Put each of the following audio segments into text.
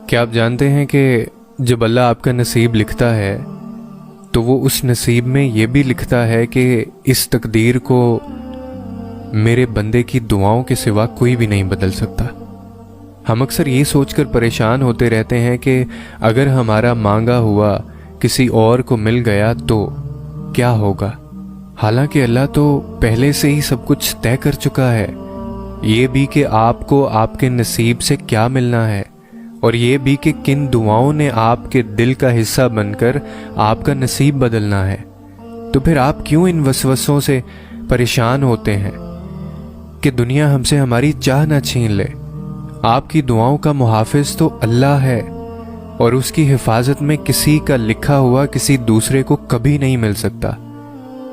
क्या आप जानते हैं कि जब अल्लाह आपका नसीब लिखता है तो वो उस नसीब में ये भी लिखता है कि इस तकदीर को मेरे बंदे की दुआओं के सिवा कोई भी नहीं बदल सकता। हम अक्सर ये सोचकर परेशान होते रहते हैं कि अगर हमारा मांगा हुआ किसी और को मिल गया तो क्या होगा, हालांकि अल्लाह तो पहले से ही सब कुछ तय कर चुका है। ये भी कि आपको आपके नसीब से क्या मिलना है, और ये भी कि किन दुआओं ने आपके दिल का हिस्सा बनकर आपका नसीब बदलना है। तो फिर आप क्यों इन वसवसों से परेशान होते हैं कि दुनिया हमसे हमारी चाह न छीन ले। आपकी दुआओं का मुहाफिज तो अल्लाह है, और उसकी हिफाजत में किसी का लिखा हुआ किसी दूसरे को कभी नहीं मिल सकता।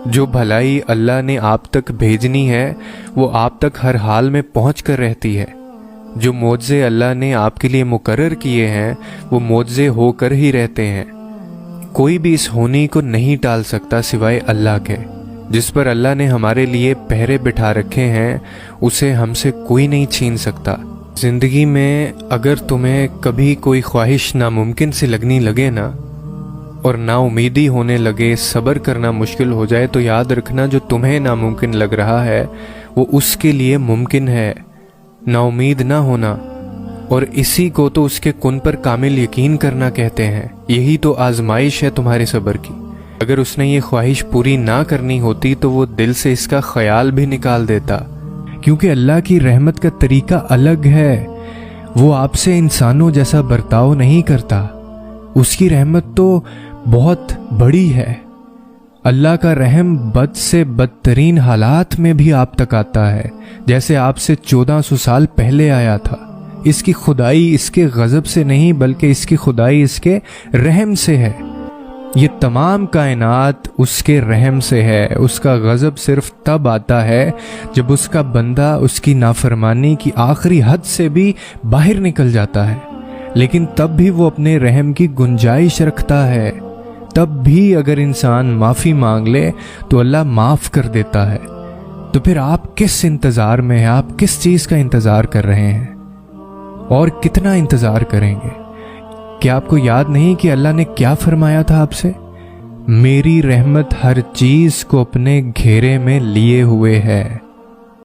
जो भलाई अल्लाह ने आप तक भेजनी है वो आप तक हर हाल में पहुंच कर रहती है। जो मोज़े अल्लाह ने आपके लिए मुकर्रर किए हैं वो मोज़े होकर ही रहते हैं। कोई भी इस होनी को नहीं टाल सकता सिवाय अल्लाह के। जिस पर अल्लाह ने हमारे लिए पहरे बिठा रखे हैं उसे हमसे कोई नहीं छीन सकता। जिंदगी में अगर तुम्हें कभी कोई ख्वाहिश नामुमकिन सी लगने लगे ना, और नाउमीदी होने लगे, सब्र करना मुश्किल हो जाए, तो याद रखना जो तुम्हें नामुमकिन लग रहा है वो उसके लिए मुमकिन है। नाउमीद ना होना, और इसी को तो उसके कुन पर कामिल यकीन करना कहते हैं। यही तो आजमाइश है तुम्हारे सब्र की। अगर उसने ये ख्वाहिश पूरी ना करनी होती तो वो दिल से इसका ख्याल भी निकाल देता, क्योंकि अल्लाह की रहमत का तरीका अलग है। वो आपसे इंसानों जैसा बर्ताव नहीं करता। उसकी रहमत तो बहुत बड़ी है। अल्लाह का रहम बद से बदतरीन हालात में भी आप तक आता है, जैसे आपसे 1400 साल पहले आया था। इसकी खुदाई इसके गजब से नहीं बल्कि इसकी खुदाई इसके रहम से है। ये तमाम कायनात उसके रहम से है। उसका गजब सिर्फ तब आता है जब उसका बंदा उसकी नाफरमानी की आखिरी हद से भी बाहर निकल जाता है, लेकिन तब भी वो अपने रहम की गुंजाइश रखता है। तब भी अगर इंसान माफ़ी मांग ले तो अल्लाह माफ़ कर देता है। तो फिर आप किस इंतज़ार में हैं? आप किस चीज़ का इंतज़ार कर रहे हैं और कितना इंतज़ार करेंगे? क्या आपको याद नहीं कि अल्लाह ने क्या फरमाया था आपसे? मेरी रहमत हर चीज़ को अपने घेरे में लिए हुए है।